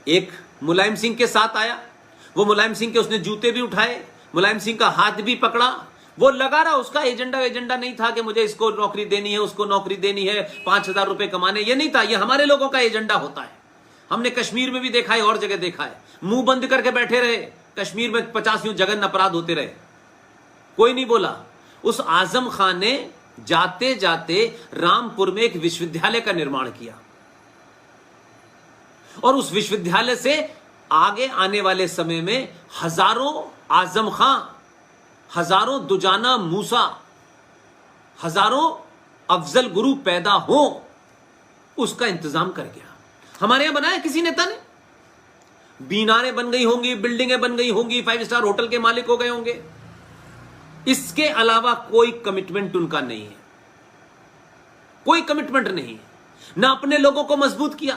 एक मुलायम सिंह के साथ आया, वो मुलायम सिंह के उसने जूते भी उठाए, मुलायम सिंह का हाथ भी पकड़ा, वो लगा रहा। उसका एजेंडा नहीं था कि मुझे इसको नौकरी देनी है, उसको नौकरी देनी है, 5,000 रुपए कमाने, ये नहीं था। ये हमारे लोगों का एजेंडा होता है। हमने कश्मीर में भी देखा है और जगह देखा है। मुंह बंद करके बैठे रहे, कश्मीर में 50 जघन्य अपराध होते रहे, कोई नहीं बोला। उस आजम खान ने जाते जाते रामपुर में एक विश्वविद्यालय का निर्माण किया और उस विश्वविद्यालय से आगे आने वाले समय में हजारों आजम खां, हजारों दुजाना मूसा, हजारों अफजल गुरु पैदा हो, उसका इंतजाम कर गया। हमारे यहां बनाया किसी नेता ने? बीनारें बन गई होंगी, बिल्डिंगें बन गई होंगी, 5 स्टार होटल के मालिक हो गए होंगे। इसके अलावा कोई कमिटमेंट उनका नहीं है, कोई कमिटमेंट नहीं है। ना अपने लोगों को मजबूत किया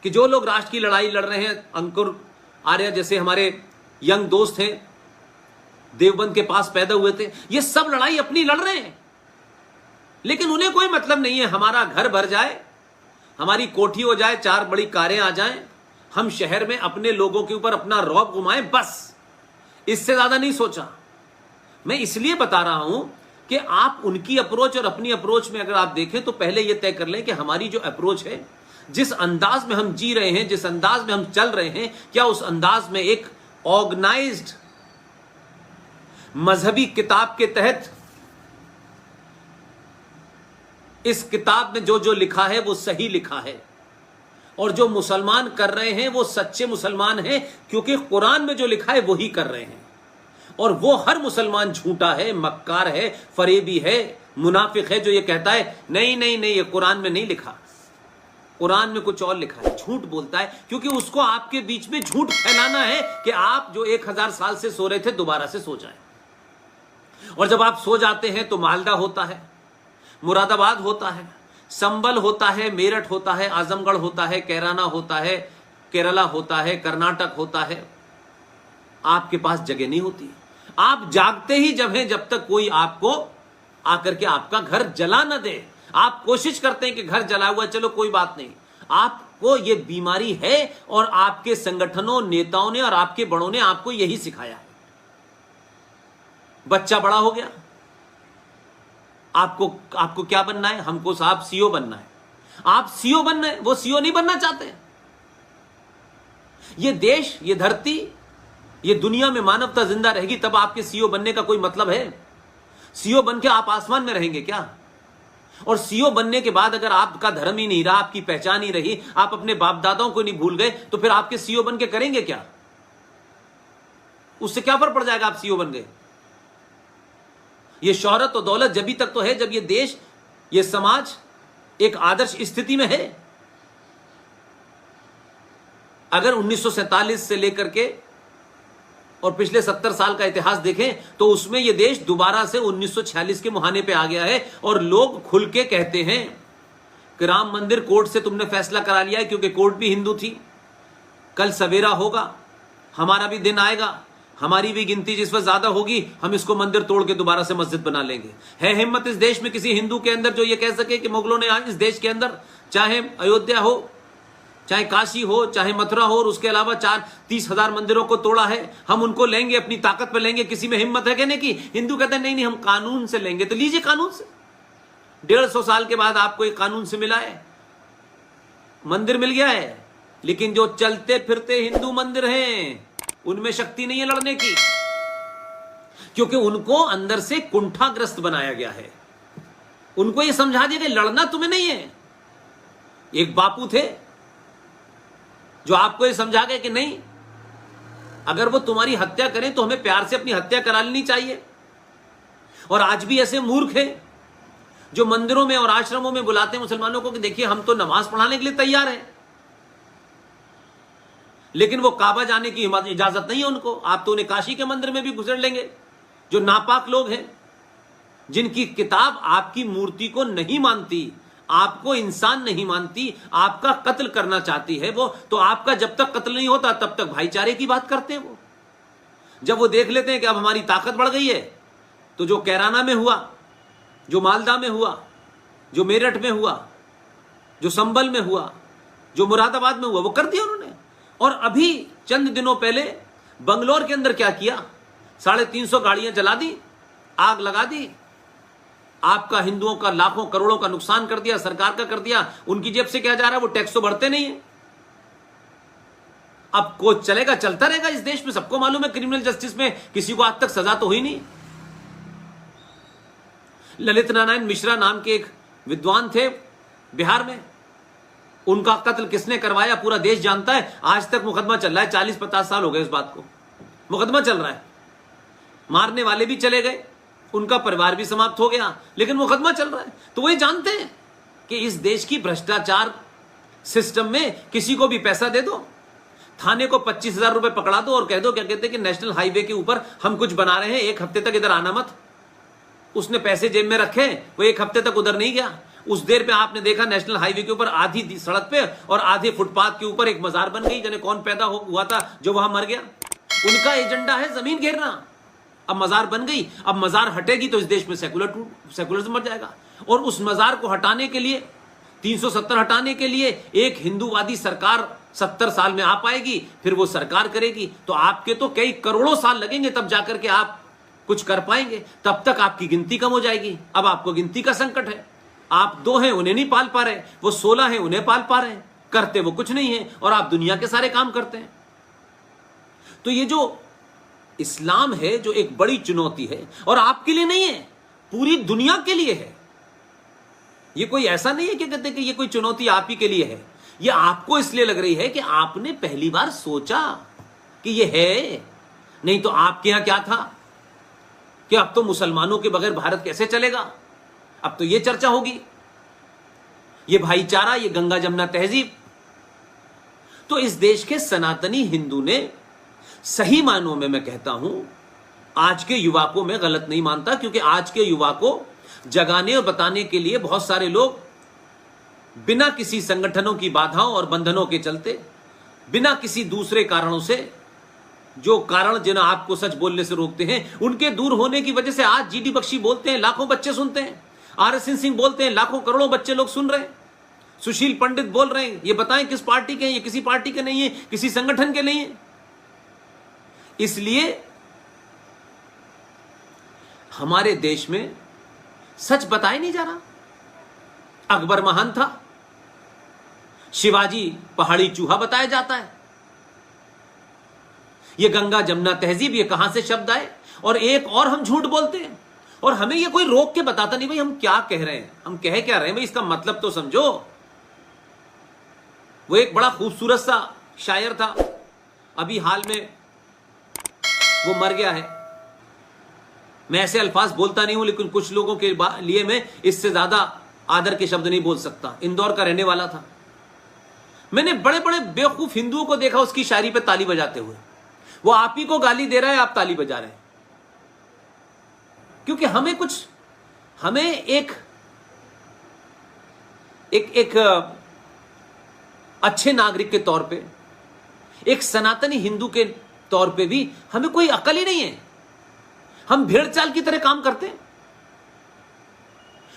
कि जो लोग राष्ट्र की लड़ाई लड़ रहे हैं, अंकुर आर्य जैसे हमारे यंग दोस्त हैं, देवबंद के पास पैदा हुए थे, ये सब लड़ाई अपनी लड़ रहे हैं, लेकिन उन्हें कोई मतलब नहीं है हमारा घर भर जाए, हमारी कोठी हो जाए, 4 बड़ी कारें आ जाएं, हम शहर में अपने लोगों के ऊपर अपना रौब घुमाएं, बस। इससे ज्यादा नहीं सोचा। मैं इसलिए बता रहा हूं कि आप उनकी अप्रोच और अपनी अप्रोच में अगर आप देखें तो पहले यह तय कर लें कि हमारी जो अप्रोच है, जिस अंदाज में हम जी रहे हैं, जिस अंदाज में हम चल रहे हैं, क्या उस अंदाज में एक ऑर्गेनाइज्ड मजहबी किताब के तहत इस किताब में जो जो लिखा है वो सही लिखा है, और जो मुसलमान कर रहे हैं वो सच्चे मुसलमान हैं, क्योंकि कुरान में जो लिखा है वही कर रहे हैं। और वो हर मुसलमान झूठा है, मक्कार है, फरेबी है, मुनाफिक है, जो ये कहता है नहीं नहीं नहीं, ये कुरान में नहीं लिखा, कुरान में कुछ और लिखा है, झूठ बोलता है, क्योंकि उसको आपके बीच में झूठ फैलाना है कि आप जो 1000 साल से सो रहे थे दोबारा से सो जाएं। और जब आप सो जाते हैं तो मालदा होता है, मुरादाबाद होता है, संबल होता है, मेरठ होता है, आजमगढ़ होता है, कैराना होता है, केरला होता है, कर्नाटक होता है। आपके पास जगह नहीं होती। आप जागते ही जब हैं जब तक कोई आपको आकर के आपका घर जला न दे। आप कोशिश करते हैं कि घर जला हुआ, चलो कोई बात नहीं, आपको ये बीमारी है और आपके संगठनों, नेताओं ने और आपके बड़ों ने आपको यही सिखाया। बच्चा बड़ा हो गया, आपको क्या बनना है? हमको साहब सीओ बनना है। आप सीओ बनना है, वो सीओ नहीं बनना चाहते। ये देश, ये धरती, ये दुनिया में मानवता जिंदा रहेगी तब आपके सीओ बनने का कोई मतलब है? सीओ बन के आप आसमान में रहेंगे क्या? और सीओ बनने के बाद अगर आपका धर्म ही नहीं रहा, आपकी पहचान ही रही, आप अपने बाप दादाओं को नहीं भूल गए, तो फिर आपके सीओ बन के करेंगे क्या? उससे क्या फर्क पड़ जाएगा आप सीओ बन गए? ये शोहरत और दौलत जब तक तो है जब ये देश, ये समाज एक आदर्श स्थिति में है। अगर 1947 से लेकर के और पिछले 70 साल का इतिहास देखें तो उसमें यह देश दोबारा से 1946 के मुहाने पे आ गया है, और लोग खुल के कहते हैं कि राम मंदिर कोर्ट से तुमने फैसला करा लिया है, क्योंकि कोर्ट भी हिंदू थी। कल सवेरा होगा, हमारा भी दिन आएगा, हमारी भी गिनती जिस पर ज्यादा होगी, हम इसको मंदिर तोड़ के दोबारा से मस्जिद बना लेंगे। है हिम्मत इस देश में किसी हिंदू के अंदर जो ये कह सके कि मुगलों ने आज इस देश के अंदर, चाहे अयोध्या हो, चाहे काशी हो, चाहे मथुरा हो, और उसके अलावा 30,000 मंदिरों को तोड़ा है, हम उनको लेंगे, अपनी ताकत पे लेंगे? किसी में हिम्मत है कहने की? हिंदू कहते हैं नहीं नहीं, हम कानून से लेंगे। तो लीजिए कानून से। 150 साल के बाद आपको एक कानून से मिला है, मंदिर मिल गया है, लेकिन जो चलते फिरते हिंदू मंदिर हैं उनमें शक्ति नहीं है लड़ने की, क्योंकि उनको अंदर से कुंठाग्रस्त बनाया गया है। उनको यह समझा दिया कि लड़ना तुम्हें नहीं है। एक बापू थे जो आपको यह समझा गए कि नहीं, अगर वो तुम्हारी हत्या करें तो हमें प्यार से अपनी हत्या करा लेनी चाहिए। और आज भी ऐसे मूर्ख हैं जो मंदिरों में और आश्रमों में बुलाते हैं मुसलमानों को कि देखिए हम तो नमाज पढ़ाने के लिए तैयार हैं, लेकिन वो काबा जाने की इजाजत नहीं है उनको। आप तो उन्हें काशी के मंदिर में भी घुसेड़ लेंगे। जो नापाक लोग हैं, जिनकी किताब आपकी मूर्ति को नहीं मानती, आपको इंसान नहीं मानती, आपका कत्ल करना चाहती है वो, तो आपका जब तक कत्ल नहीं होता तब तक भाईचारे की बात करते हैं वो। जब वो देख लेते हैं कि अब हमारी ताकत बढ़ गई है, तो जो कैराना में हुआ, जो मालदा में हुआ, जो मेरठ में हुआ, जो संबल में हुआ, जो मुरादाबाद में हुआ वो कर दिया उन्होंने। और अभी चंद दिनों पहले बंगलोर के अंदर क्या किया, 350 गाड़ियां जला दी, आग लगा दी, आपका हिंदुओं का लाखों करोड़ों का नुकसान कर दिया, सरकार का कर दिया। उनकी जेब से क्या जा रहा है, वो टैक्स तो भरते नहीं है। अब कोच चलेगा, चलता रहेगा इस देश में, सबको मालूम है क्रिमिनल जस्टिस में किसी को आज तक सजा तो हुई नहीं। ललित नारायण मिश्रा नाम के एक विद्वान थे बिहार में, उनका कत्ल किसने करवाया पूरा देश जानता है। आज तक मुकदमा चल रहा है, 40-50 साल हो गए इस बात को, मुकदमा चल रहा है। मारने वाले भी चले गए, उनका परिवार भी समाप्त हो गया, लेकिन मुकदमा चल रहा है। तो वही जानते हैं कि इस देश की भ्रष्टाचार सिस्टम में किसी को भी पैसा दे दो, थाने को 25,000 रुपए पकड़ा दो और कह दो, क्या कहते हैं कि नेशनल हाईवे के ऊपर हम कुछ बना रहे हैं, 1 हफ्ते तक इधर आना मत। उसने पैसे जेब में रखे, वो 1 हफ्ते तक उधर नहीं गया। उस देर पे आपने देखा नेशनल हाईवे के ऊपर आधी सड़क पे और आधे फुटपाथ के ऊपर एक मजार बन गई, जाने कौन पैदा हुआ था जो वहां मर गया। उनका एजेंडा है जमीन घेरना। अब मजार बन गई, अब मजार हटेगी तो इस देश में सेकुलरिज्म मर जाएगा। और उस मजार को हटाने के लिए, 370 हटाने के लिए एक हिंदूवादी सरकार 70 साल में आ पाएगी, फिर वो सरकार करेगी तो आपके तो कई करोड़ों साल लगेंगे, तब जाकर के आप कुछ कर पाएंगे। तब तक आपकी गिनती कम हो जाएगी। अब आपको गिनती का संकट है, आप 2 हैं उन्हें नहीं पाल पा रहे, वो 16 हैं उन्हें पाल पा रहे हैं, करते वो कुछ नहीं है और आप दुनिया के सारे काम करते हैं। तो ये जो इस्लाम है जो एक बड़ी चुनौती है, और आपके लिए नहीं है, पूरी दुनिया के लिए है। ये कोई ऐसा नहीं है कि कहते कि ये कोई चुनौती आप ही के लिए है। ये आपको इसलिए लग रही है कि आपने पहली बार सोचा कि ये है, नहीं तो आपके यहां क्या था कि अब तो मुसलमानों के बगैर भारत कैसे चलेगा। अब तो ये चर्चा होगी, ये भाईचारा, ये गंगा जमुना तहजीब। तो इस देश के सनातनी हिंदू ने सही मानों में, मैं कहता हूं, आज के युवा को मैं गलत नहीं मानता, क्योंकि आज के युवा को जगाने और बताने के लिए बहुत सारे लोग बिना किसी संगठनों की बाधाओं और बंधनों के चलते, बिना किसी दूसरे कारणों से, जो कारण जिन्हें आपको सच बोलने से रोकते हैं, उनके दूर होने की वजह से आज जीडी बख्शी बोलते हैं, लाखों बच्चे सुनते हैं, RSN सिंह बोलते हैं, लाखों करोड़ों बच्चे लोग सुन रहे हैं, सुशील पंडित बोल रहे हैं। ये बताएं किस पार्टी के हैं, ये किसी पार्टी के नहीं है, किसी संगठन के नहीं है। इसलिए हमारे देश में सच बताया नहीं जा रहा। अकबर महान था, शिवाजी पहाड़ी चूहा बताया जाता है। ये गंगा जमुना तहजीब, ये कहां से शब्द आए। और एक और हम झूठ बोलते हैं और हमें ये कोई रोक के बताता नहीं, भाई हम क्या कह रहे हैं, हम कह क्या रहे हैं, भाई इसका मतलब तो समझो। वो एक बड़ा खूबसूरत सा शायर था, अभी हाल में वो मर गया है। मैं ऐसे अल्फाज बोलता नहीं हूं, लेकिन कुछ लोगों के लिए मैं इससे ज्यादा आदर के शब्द नहीं बोल सकता। इंदौर का रहने वाला था। मैंने बड़े बड़े बेवकूफ हिंदुओं को देखा उसकी शायरी पे ताली बजाते हुए। वो आप ही को गाली दे रहा है, आप ताली बजा रहे हैं। क्योंकि हमें एक अच्छे नागरिक के तौर पे, एक सनातनी हिंदू के तौर पे भी हमें कोई अकल ही नहीं है। हम भेड़ चाल की तरह काम करते हैं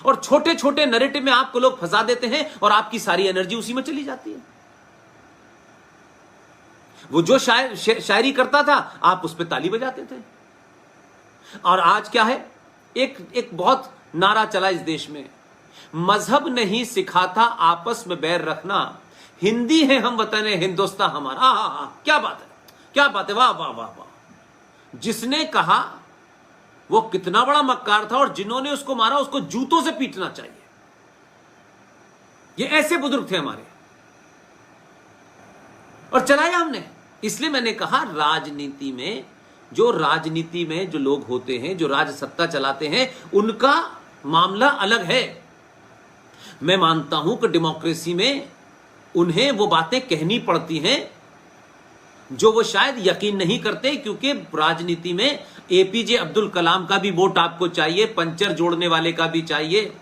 और छोटे छोटे नैरेटिव में आपको लोग फंसा देते हैं और आपकी सारी एनर्जी उसी में चली जाती है। वो जो शायरी करता था, आप उस पर ताली बजाते थे। और आज क्या है, एक बहुत नारा चला इस देश में, मजहब नहीं सिखाता आपस में बैर रखना, हिंदी है हम वतन हिंदुस्तान हमारा। क्या बात है, क्या बात है, वाह वाह वाह वाह। जिसने कहा वो कितना बड़ा मक्कार था और जिन्होंने उसको मारा उसको जूतों से पीटना चाहिए। ये ऐसे बुजुर्ग थे हमारे, और चलाया हमने। इसलिए मैंने कहा राजनीति में जो लोग होते हैं, जो राज सत्ता चलाते हैं, उनका मामला अलग है। मैं मानता हूं कि डेमोक्रेसी में उन्हें वो बातें कहनी पड़ती हैं जो वो शायद यकीन नहीं करते, क्योंकि राजनीति में APJ अब्दुल कलाम का भी वोट आपको चाहिए, पंचर जोड़ने वाले का भी चाहिए,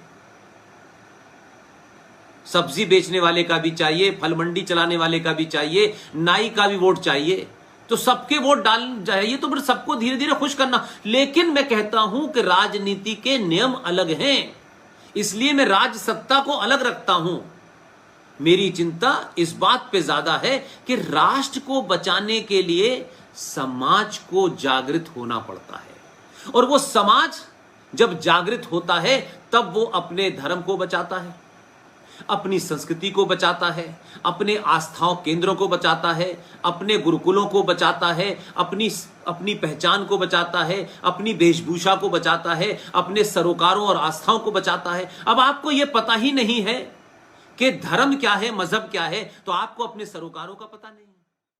सब्जी बेचने वाले का भी चाहिए, फल मंडी चलाने वाले का भी चाहिए, नाई का भी वोट चाहिए। तो सबके वोट डाल चाहिए, तो फिर सबको धीरे धीरे खुश करना। लेकिन मैं कहता हूं कि राजनीति के नियम अलग हैं, इसलिए मैं राज सत्ता को अलग रखता हूं। मेरी चिंता इस बात पे ज्यादा है कि राष्ट्र को बचाने के लिए समाज को जागृत होना पड़ता है, और वो समाज जब जागृत होता है तब वो अपने धर्म को बचाता है, अपनी संस्कृति को बचाता है, अपने आस्थाओं केंद्रों को बचाता है, अपने गुरुकुलों को बचाता है, अपनी पहचान को बचाता है, अपनी वेशभूषा को बचाता है, अपने सरोकारों और आस्थाओं को बचाता है। अब आपको यह पता ही नहीं है कि धर्म क्या है, मजहब क्या है, तो आपको अपने सरोकारों का पता नहीं।